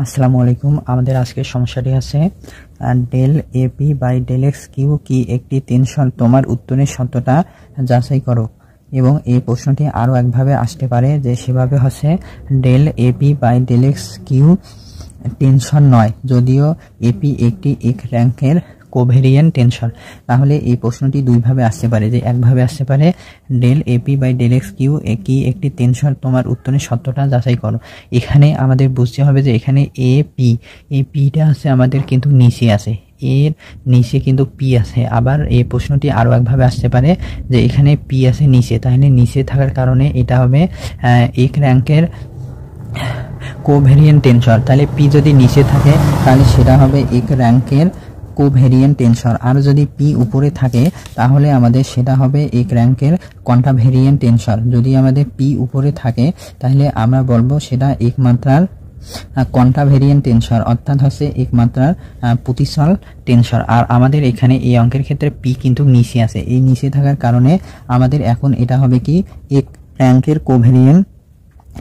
আসসালামু আলাইকুম। আমাদের আজকের সমস্যাটি আছে del AP by del x q কি একটি টেনশন, তোমার উত্তরের সত্যটা যাচাই করো। এবং এই প্রশ্নটি আরও একভাবে আসতে পারে, যে সেভাবে হচ্ছে del AP by del x q tensor নয়, যদিও এপি একটি এক র্যাঙ্কের কোভেরিয়েন্ট টেনশন। তাহলে এই প্রশ্নটি দুইভাবে আসতে পারে, যে একভাবে আসতে পারে del AP by del x q কি একটি টেনশন, তোমার উত্তরের সত্যটা যাচাই করো। এখানে আমাদের বুঝতে হবে যে এখানে এই পিটা আছে আমাদের কিন্তু নিচে আছে, এর নিচে কিন্তু পি আছে। আবার এই প্রশ্নটি আরও একভাবে আসতে পারে যে এখানে পি আছে নিচে, তাহলে নিচে থাকার কারণে এটা হবে এক র্যাঙ্কের কোভেরিয়েন্ট টেনশন। তাহলে পি যদি নিচে থাকে তাহলে সেটা হবে এক র্যাঙ্কের কোভেরিয়েন্ট টেনশন, আর যদি পি উপরে থাকে তাহলে আমাদের সেটা হবে এক র্যাঙ্কের কন্ট্রাভেরিয়েন্ট টেনশন। যদি আমাদের পি উপরে থাকে তাহলে আমরা বলবো সেটা একমাত্রার কন্ট্রাভেরিয়েন্ট টেনশন, অর্থাৎ হচ্ছে একমাত্রার প্রতিসল টেনশন। আর আমাদের এখানে এই অঙ্কের ক্ষেত্রে পি কিন্তু নিচে আছে, এই নিচে থাকার কারণে আমাদের এখন এটা হবে কি এক র্যাঙ্কের কোভেরিয়েন্ট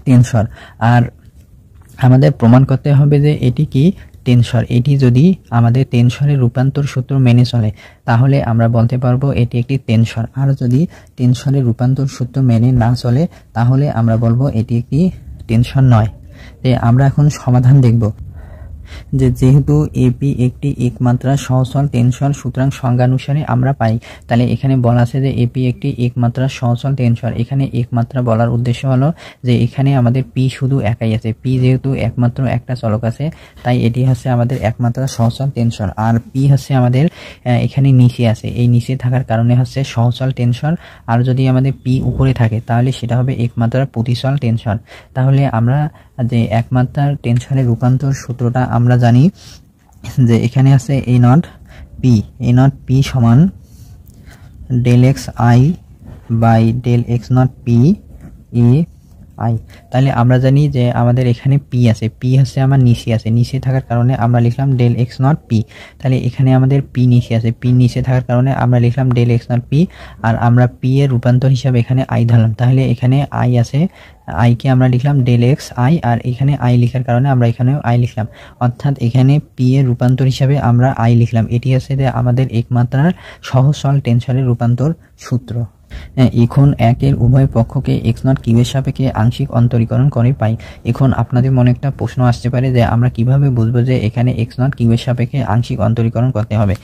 টেনশন। আর আমাদের প্রমাণ করতে হবে যে এটি কি টেনশন। এটি যদি আমাদের টেনশনের রূপান্তর সূত্র মেনে চলে তাহলে আমরা বলতে পারবো এটি একটি টেনশন। আর যদি টেনশনের রূপান্তর সূত্র মেনে না চলে তাহলে আমরা বলবো এটি একটি টেনশন নয়। আমরা এখন সমাধান দেখব যে যেহেতু এপি একটি একমাত্রা সহচল টেনশন, সুতরাং সংজ্ঞানুসারে আমরা পাই। তাহলে এখানে বলা আছে যে এপি একটি একমাত্রা সহচল টেনশন। এখানে একমাত্রা বলার উদ্দেশ্য হলো যে এখানে আমাদের পি শুধু একাই আছে, পি যেহেতু একমাত্র একটা চলক আছে তাই এটি হচ্ছে আমাদের একমাত্রা সহচল টেনশন। আর পি হচ্ছে আমাদের এখানে নিচে আছে, এই নিচে থাকার কারণে হচ্ছে সহচল টেনশন। আর যদি আমাদের পি উপরে থাকে তাহলে সেটা হবে একমাত্রা প্রতিসল টেনশন। তাহলে আমরা যে একমাত্রার টেনশনের রূপান্তর সূত্রটা আমরা জানি যে এখানে আছে এ নট পি সমান del x I by del x not P A I. তাহলে আমরা জানি যে আমাদের এখানে পি আছে, পি হচ্ছে আমার নিচে আছে, নিচে থাকার কারণে আমরা লিখলাম ডেল এক্স নট পি। তাহলে এখানে আমাদের পি নিচে আছে, পি নিচে থাকার কারণে আমরা লিখলাম ডেল এক্স নট পি। আর আমরা পি এর রূপান্তর হিসাবে এখানে আই ধরলাম, তাহলে এখানে আই আছে, আইকে আমরা লিখলাম ডেল এক্স আই। আর এখানে আই লেখার কারণে আমরা এখানেও আই লিখলাম, অর্থাৎ এখানে পি এর রূপান্তর হিসাবে আমরা আই লিখলাম। এটি হচ্ছে যে আমাদের একমাত্রার সহচল টেনশনের রূপান্তর সূত্র। এখন একের উভয় পক্ষকে এক্স নট কিউ এর সাপেক্ষে আংশিক অন্তরীকরণ করে পাই। এখন আপনাদের মনে একটা প্রশ্ন আসতে পারে যে আমরা কিভাবে বুঝবো যে এখানে এক্স নট কিউ এর সাপেক্ষে আংশিক অন্তরীকরণ করতে হবে।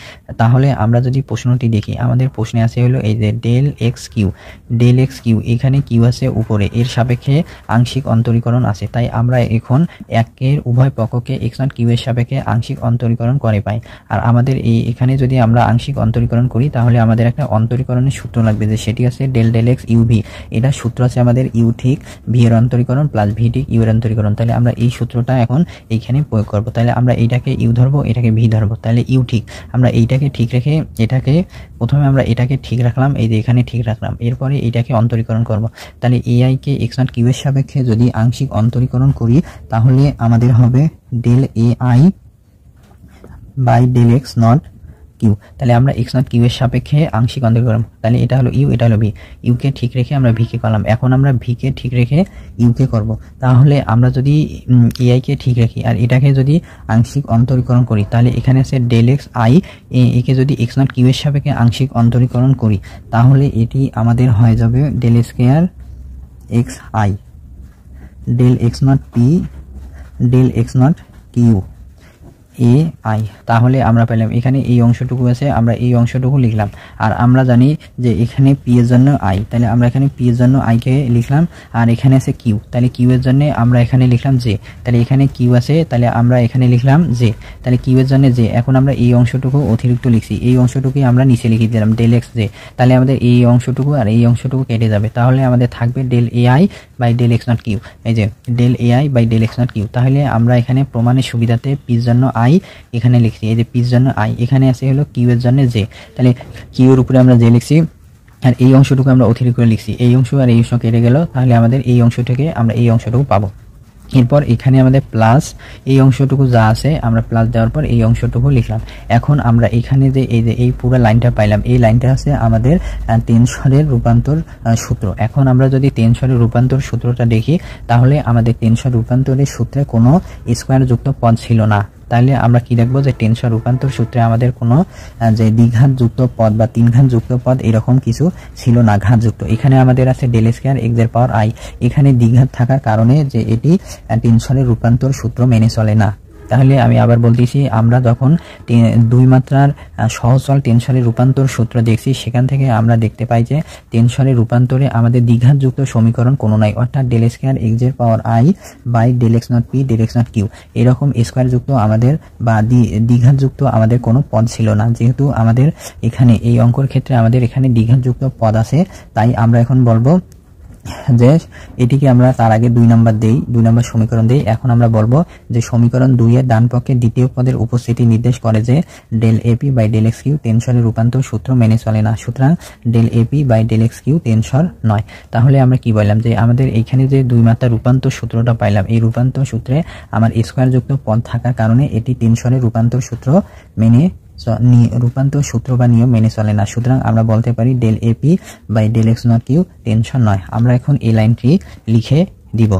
তাহলে আমরা যদি প্রশ্নটি দেখি, আমাদের প্রশ্নে আছে হলো এই যে ডেল এক্স কিউ, এখানে কিউ আছে উপরে, এর সাপেক্ষে আংশিক অন্তরীকরণ আছে। তাই আমরা এখন একের উভয় পক্ষকে এক্স নট কিউ এর সাপেক্ষে আংশিক অন্তরীকরণ করে পাই। আর আমাদের এখানে যদি আমরা আংশিক অন্তরীকরণ করি তাহলে আমাদের একটা অন্তরীকরণের সূত্র লাগবে, যে সেটি আছে del del x U V. এটা সূত্র আছে আমাদের ইউ ঠিক ভি এর অন্তরীকরণ প্লাস ভি ঠিক ইউ এর অন্তরীকরণ। তাহলে আমরা এই সূত্রটা এখন এইখানে প্রয়োগ করব। তাহলে আমরা এইটাকে ইউ ধরবো, এটাকে ভি ধরবো। তাহলে ইউ ঠিক, আমরা এইটাকে ঠিক রেখে এটাকে প্রথমে আমরা এটাকে ঠিক রাখলাম, এই যে এখানে ঠিক রাখলাম, এরপরে এইটাকে অন্তরীকরণ করব। তাহলে এআই কে এক্স নট কিউ এর সাপেক্ষে যদি আংশিক অন্তরীকরণ করি তাহলে আমাদের হবে del A I by del x not q. তাহলে আমরা এক্স নট কিউ এর সাপেক্ষে আংশিক অন্তরীকরণ, তাহলে এটা হলো ইউ, এটা হলো ভি। ইউকে ঠিক রেখে আমরা ভিকে করলাম, এখন আমরা ভিকে ঠিক রেখে ইউকে করব। তাহলে আমরা যদি এআইকে ঠিক রাখি আর এটাকে যদি আংশিক অন্তরীকরণ করি তাহলে এখানে আছে ডেল এক্স আই, একে যদি এক্স নট কিউ এর সাপেক্ষে আংশিক অন্তরীকরণ করি তাহলে এটি আমাদের হয়ে যাবে del square x I del x not P del x not q A I. তাহলে আমরা পেলাম এখানে এই অংশটুকু আছে, আমরা এই অংশটুকু লিখলাম। আর আমরা জানি যে এখানে পি এর জন্য আই, তাহলে আমরা এখানে পি এর জন্য আইকে লিখলাম। আর এখানে আছে কিউ, তাহলে কিউ এর জন্য আমরা এখানে লিখলাম জে। তাহলে এখানে কিউ আছে, তাহলে আমরা এখানে লিখলাম জে। তাহলে কিউ এর জন্য জে। এখন আমরা এই অংশটুকু অতিরিক্ত লিখছি, এই অংশটুকুই আমরা নিচে লিখে দিলাম ডেল এক্স জে। তাহলে আমাদের এই অংশটুকু আর এই অংশটুকু কেটে যাবে, তাহলে আমাদের থাকবে del A I by del x not q. এই যে del A I by del x not q. তাহলে আমরা এখানে প্রমাণের সুবিধাতে পির জন্য আই এখানে লিখছি, এই যে পির জন্য আই, এখানে আছে হলো কিউ এর জন্য জে। তাহলে কিউ এর উপরে আমরা জে লিখছি, আর এই অংশটুকু আমরা অতিরিক্ত লিখছি, এই অংশ আর এই অংশ কেটে গেল, তাহলে আমাদের এই অংশ থেকে আমরা এই অংশটুকু পাবো। এরপর এখানে আমাদের প্লাস এই অংশটুকু যা আছে আমরা প্লাস দেওয়ার পর এই অংশটুকু লিখলাম। এখন আমরা এখানে যে এই পুরো লাইনটা পাইলাম, এই লাইনটা আছে আমাদের টেনসরের রূপান্তর সূত্র। এখন আমরা যদি টেনসরের রূপান্তর সূত্রটা দেখি, তাহলে আমাদের টেনসর রূপান্তরের সূত্রে কোনো স্কয়ার যুক্ত পদ ছিল না। তাহলে আমরা কি দেখবো যে টেনসর রূপান্তর সূত্রে আমাদের কোনো যে দ্বিঘাত যুক্ত পদ বা তিন ঘাত যুক্ত পদ এরকম কিছু ছিল না, ঘাত যুক্ত। এখানে আমাদের আছে ডেল স্কয়ার এক্স এর পাওয়ার আই, এখানে দ্বিঘাত থাকার কারণে যে এটি টেনসরের রূপান্তর সূত্র মেনে চলে না। তাহলে আমি আবার বলতেছি, আমরা যখন দুই মাত্রার সহজচল টেনসরের রূপান্তর সূত্র দেখছি, সেখান থেকে আমরা দেখতে পাই যে টেনসরের রূপান্তরে আমাদের দ্বিঘাতযুক্ত সমীকরণ কোনো নাই, অর্থাৎ ডেল স্কয়ার এক্স এর power i by del x not P del x not q এরকম স্কয়ার যুক্ত আমাদের বা দ্বিঘাতযুক্ত আমাদের কোনো পদ ছিল না। যেহেতু আমাদের এখানে এই অঙ্কর ক্ষেত্রে আমাদের এখানে দ্বিঘাতযুক্ত পদ আছে, তাই আমরা এখন বলবো যে এটিকে আমরা তার আগে 2 নাম্বার দেই, 2 নাম্বার সমীকরণ দেই। এখন আমরা বলবো যে সমীকরণ 2 এর ডান পক্ষে দ্বিতীয় পদের উপস্থিতি নির্দেশ করে যে del AP by del x q টেনসরের রূপান্তর সূত্র মেনে চলে না, সুতরাং del AP by del x q tensor নয়। তাহলে আমরা কি বললাম যে আমাদের এইখানে যে দুই মাত্রার রূপান্তর সূত্রটা পাইলাম, এই রূপান্তর সূত্রে আমার স্কয়ার যুক্ত পদ থাকার কারণে এটি টেনসরের রূপান্তর সূত্র মেনে রূপান্তর সূত্র বা নিয়ম মেনে চলে না। সুতরাং আমরা বলতে পারি del AP by del x not q tensor নয়। আমরা এখন এই লাইনটি লিখে দিব।